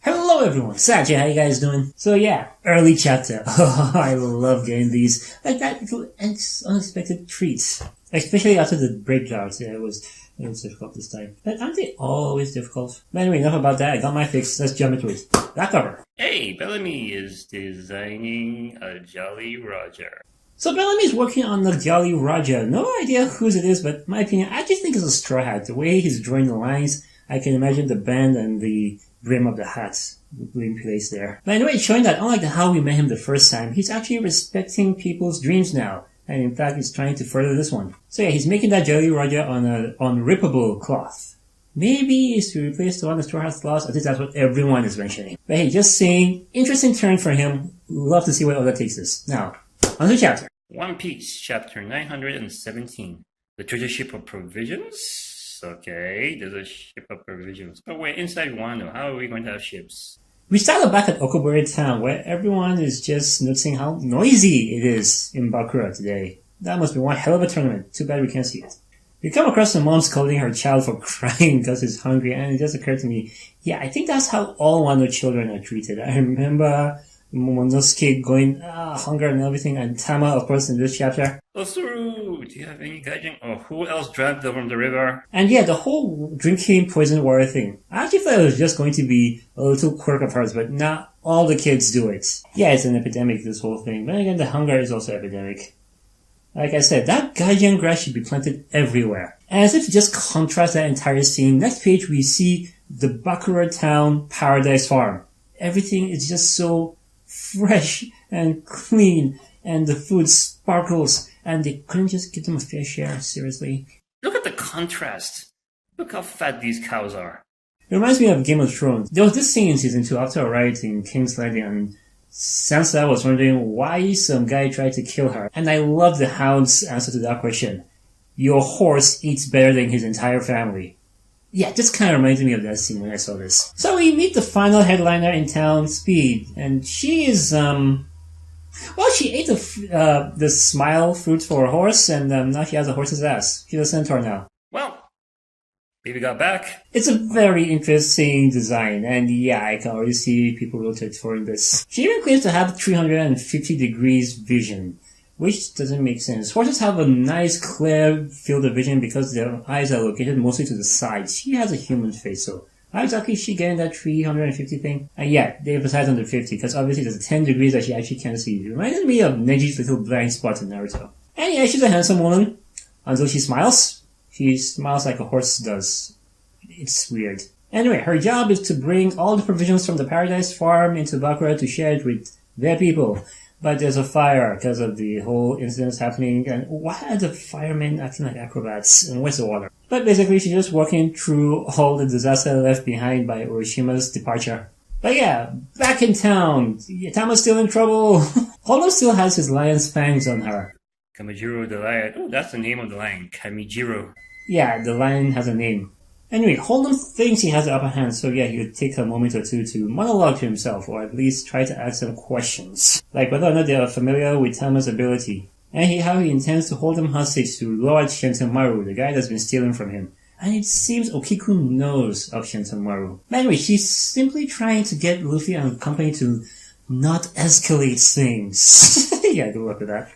Hello everyone, Sachi, how you guys doing? So yeah, early chapter. Oh, I love getting these, like that little unexpected treats. Especially after the breakdowns, yeah, it was difficult this time. But aren't they always difficult? But anyway, enough about that, I got my fix, let's jump into it. That cover. Hey, Bellamy is designing a Jolly Roger. So Bellamy's working on the Jolly Roger. No idea whose it is, but in my opinion, I just think it's a Straw Hat. The way he's drawing the lines, I can imagine the band and the brim of the hat being placed there. But anyway, it's showing that unlike how we met him the first time, he's actually respecting people's dreams now. And in fact, he's trying to further this one. So yeah, he's making that Jolly Roger on a unrippable cloth. Maybe it's to replace the one the Straw Hat's lost. I think that's what everyone is mentioning. But hey, just saying, interesting turn for him. Love to see what other takes us. Now, on to the chapter. One Piece, chapter 917. The treasure ship of provisions? Okay, there's a ship of provisions. But we're inside Wano. How are we going to have ships? We started back at Okobore Town, where everyone is just noticing how noisy it is in Bakura today. That must be one hell of a tournament. Too bad we can't see it. We come across a mom scolding her child for crying because he's hungry, and it just occurred to me, yeah, I think that's how all Wano children are treated. I remember Momonosuke going, hunger and everything, and Tama, of course, in this chapter. Osuru, do you have any gaijin? Or who else dragged them from the river? And yeah, the whole drinking poison water thing. I actually thought it was just going to be a little quirk of hers, but not all the kids do it. Yeah, it's an epidemic, this whole thing. But again, the hunger is also epidemic. Like I said, that gaijin grass should be planted everywhere. And as if to just contrast that entire scene, next page we see the Bakura Town Paradise Farm. Everything is just so fresh and clean, and the food sparkles, and they couldn't just give them a fair share, seriously. Look at the contrast. Look how fat these cows are. It reminds me of Game of Thrones. There was this scene in Season 2 after a riot in King's Landing, and Sansa was wondering why some guy tried to kill her. And I love the Hound's answer to that question. Your horse eats better than his entire family. Yeah, just kind of reminds me of that scene when I saw this. So we meet the final headliner in town, Speed, and she is, well, she ate the smile fruit for a horse, and now she has a horse's ass. She's a centaur now. Well, baby got back. It's a very interesting design, and yeah, I can already see people rotate for this. She even claims to have 350 degrees vision, which doesn't make sense. Horses have a nice clear field of vision because their eyes are located mostly to the sides. She has a human face, so how exactly is she getting that 350 thing? And yeah, they emphasize on the 50, because obviously there's 10 degrees that she actually can't see. It reminded me of Neji's little blind spot in Naruto. And yeah, she's a handsome woman. Until she smiles. She smiles like a horse does. It's weird. Anyway, her job is to bring all the provisions from the Paradise Farm into Bakura to share it with their people. But there's a fire because of the whole incidents happening, and why are the firemen acting like acrobats, and where's the water? But basically she's just walking through all the disaster left behind by Orishima's departure. But yeah, back in town, Tama's still in trouble. Hono still has his lion's fangs on her. Kamijiro the lion. Oh, that's the name of the lion. Kamijiro. Yeah, the lion has a name. Anyway, Holden thinks he has the upper hand, so yeah, he would take a moment or two to monologue to himself, or at least try to ask some questions. Like whether or not they are familiar with Tama's ability, and how he intends to hold him hostage to Lord Shentomaru, the guy that's been stealing from him. And it seems Okiku knows of Shentomaru. But anyway, she's simply trying to get Luffy and company to not escalate things. Yeah, good luck with that.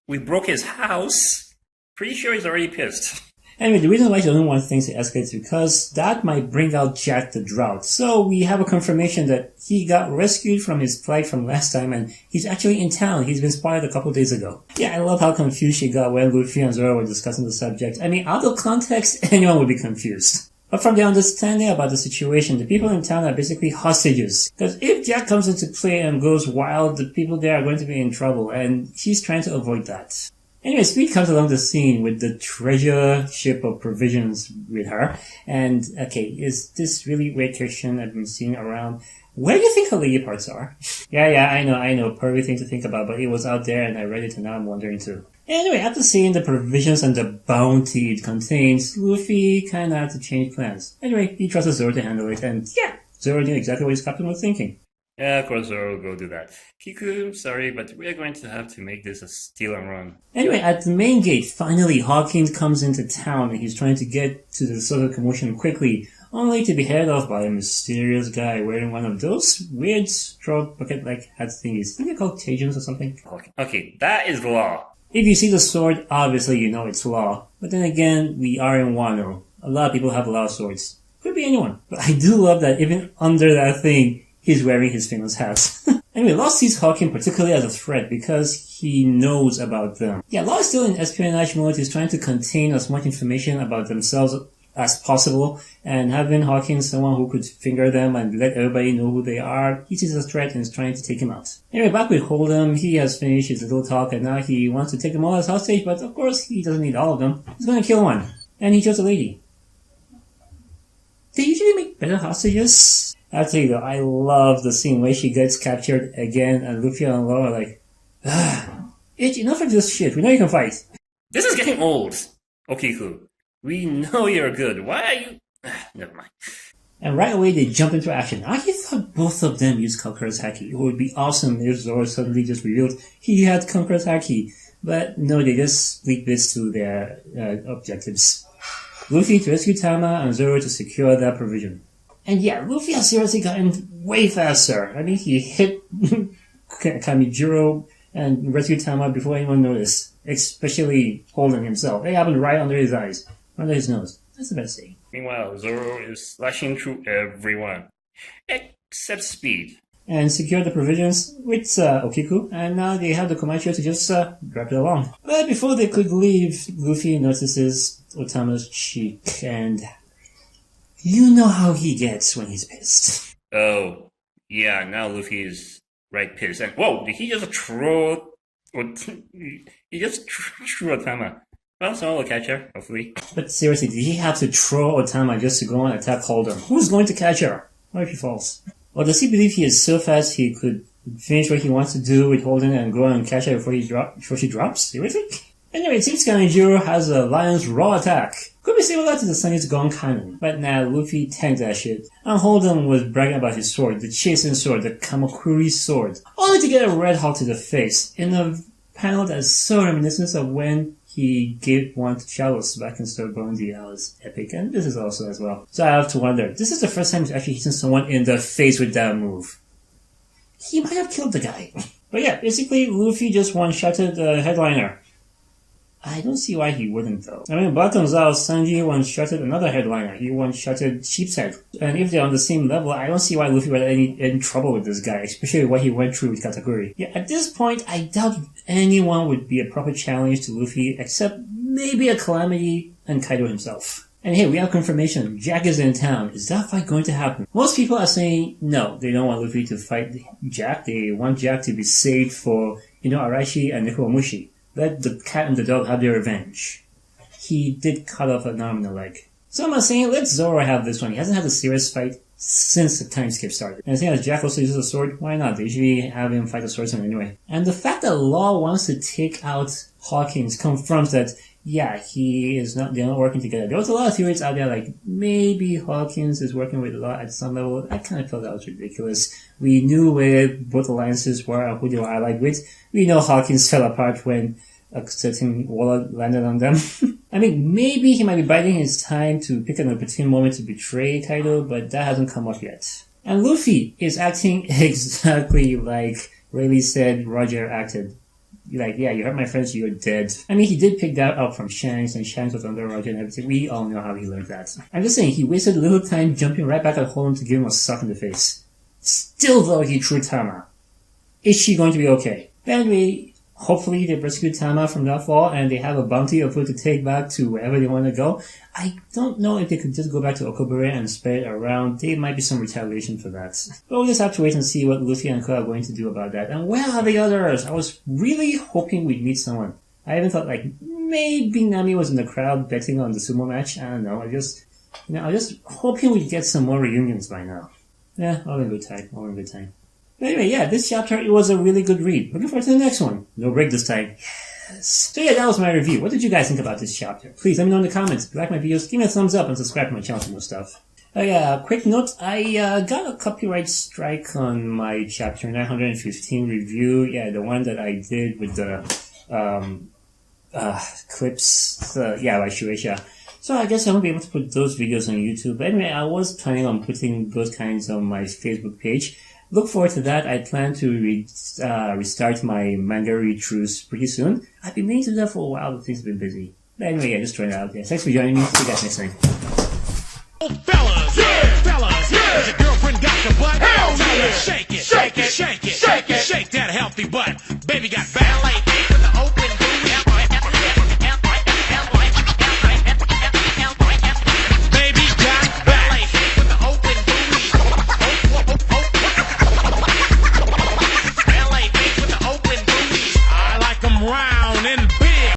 We broke his house. Pretty sure he's already pissed. Anyway, the reason why she doesn't want things to escalate is because that might bring out Jack the Drought. So we have a confirmation that he got rescued from his flight from last time, and he's actually in town. He's been spotted a couple days ago. Yeah, I love how confused she got when Luffy and Zoro were discussing the subject. I mean, out of context, anyone would be confused. But from their understanding about the situation, the people in town are basically hostages. Because if Jack comes into play and goes wild, the people there are going to be in trouble, and she's trying to avoid that. Anyway, Speed comes along the scene with the treasure ship of provisions with her. And, okay, is this really weird Christian I've been seeing around? Where do you think her lady parts are? Yeah, I know, pervy thing to think about, but it was out there and I read it and now I'm wondering too. Anyway, after seeing the provisions and the bounty it contains, Luffy kinda had to change plans. Anyway, he trusts Zoro to handle it, and yeah, Zoro knew exactly what his captain was thinking. Yeah, of course Zoro will go do that. Kiku, sorry, but we're going to have to make this a steal and run. Anyway, at the main gate, finally Hawkins comes into town and he's trying to get to the source of commotion quickly. only to be headed off by a mysterious guy wearing one of those weird straw bucket-like hat thingies. I think they're called Tajans or something. Okay, that is law. If you see the sword, obviously you know it's law. But then again, we are in Wano. A lot of people have a lot of swords. Could be anyone. But I do love that even under that thing, he's wearing his famous hat. Anyway, Law sees Hawking particularly as a threat because he knows about them. Yeah, Law is still in espionage mode. He's trying to contain as much information about themselves as possible, and having Hawking someone who could finger them and let everybody know who they are, he sees a threat and is trying to take him out. Anyway, back with Hold'em, he has finished his little talk and now he wants to take them all as hostage, but of course he doesn't need all of them. He's gonna kill one. And he chose a lady. They usually make better hostages. Actually though, I love the scene where she gets captured again and Luffy and Law are like, Itch, enough of this shit, we know you can fight. This is getting old. Okiku, we know you're good. Why are you... Never mind. And right away they jump into action. I thought both of them used Conqueror's Haki. It would be awesome if Zoro suddenly just revealed he had Conqueror's Haki. But no, they just leak bits to their objectives. Luffy to rescue Tama and Zoro to secure that provision. And yeah, Luffy has seriously gotten way faster. I mean, he hit Kamijuro and rescued Tama before anyone noticed. Especially Hold'em himself. It happened right under his eyes. Under his nose. That's the best thing. Meanwhile, Zoro is slashing through everyone. Except Speed. And secure the provisions with Okiku, and now they have the Komachi to just drop it along. But before they could leave, Luffy notices Otama's cheek, and you know how he gets when he's pissed. Oh, yeah, now Luffy is right pissed. And whoa, did he just throw... He just threw Otama. Well, someone will catch her, hopefully. But seriously, did he have to throw Otama just to go and attack Hold'em? Who's going to catch her? What if he falls? Or does he believe he is so fast he could finish what he wants to do with Hold'em and go and catch her before she drops? Seriously? Anyway, it seems Kanejiro has a Lion's Raw attack. Could be similar to the Sunny's Gone Cannon. But now Luffy tanked that shit. And Hold'em was bragging about his sword, the chasing sword, the Kamakuri sword. Only to get a Red Hawk to the face in a panel that is so reminiscent of when he gave one to Chalos back in Starbondi. That was epic, and this is also as well. So I have to wonder, this is the first time he's actually hitting someone in the face with that move. He might have killed the guy. But yeah, basically Luffy just one-shotted the headliner. I don't see why he wouldn't though. I mean, bottoms out, Sanji one-shotted another headliner. He one-shotted Sheepshead. And if they're on the same level, I don't see why Luffy would have any trouble with this guy, especially what he went through with Katakuri. Yeah, at this point, I doubt anyone would be a proper challenge to Luffy, except maybe a Calamity and Kaido himself. And hey, we have confirmation. Jack is in town. Is that fight going to happen? Most people are saying no, they don't want Luffy to fight Jack. They want Jack to be saved for, Arashi and Nekomamushi. Let the cat and the dog have their revenge. He did cut off an arm and a leg. Some are saying, let Zoro have this one. He hasn't had a serious fight since the time skip started. And seeing as Jack also uses a sword, why not? They usually have him fight a swordsman anyway. And the fact that Law wants to take out Hawkins confirms that, yeah, they're not working together. There was a lot of theories out there like, maybe Hawkins is working with Law at some level. I kind of felt that was ridiculous. We knew where both alliances were and who they were allied with. We know Hawkins fell apart when a certain waller landed on them. I mean, maybe he might be biding his time to pick an opportune moment to betray Kaido, but that hasn't come up yet. And Luffy is acting exactly like Rayleigh said Roger acted. Like, yeah, you hurt my friends, you're dead. I mean, he did pick that up from Shanks, and Shanks was under Roger and everything. We all know how he learned that. I'm just saying, he wasted a little time jumping right back at Hold'em to give him a suck in the face. Still, though, he threw Tama. Is she going to be okay? Anyway, hopefully they rescue Tama from that fall, and they have a bounty of her to take back to wherever they want to go. I don't know if they could just go back to Okobere and spread it around. There might be some retaliation for that. But we'll just have to wait and see what Luffy and Ko are going to do about that. And where are the others? I was really hoping we'd meet someone. I even thought, like, maybe Nami was in the crowd betting on the sumo match. I don't know. I was just hoping we'd get some more reunions by now. Yeah, all in good time. But anyway, yeah, this chapter, it was a really good read. Looking forward to the next one. No break this time. Yes. So yeah, that was my review. What did you guys think about this chapter? Please let me know in the comments. If you like my videos, give me a thumbs up and subscribe to my channel for more stuff. Oh yeah, quick note, I got a copyright strike on my chapter 915 review. Yeah, the one that I did with the clips, by Shueisha. So I guess I won't be able to put those videos on YouTube. But anyway, I was planning on putting those kinds on my Facebook page. Look forward to that. I plan to restart my manga read-throughs pretty soon. I've been meaning to do that for a while, but things have been busy. But anyway, just throwing it out there. Thanks for joining me. See you guys next time. Fellas, yeah, fellas, yeah. Your girlfriend got your butt. Hell yeah. Shake it, shake it, shake it.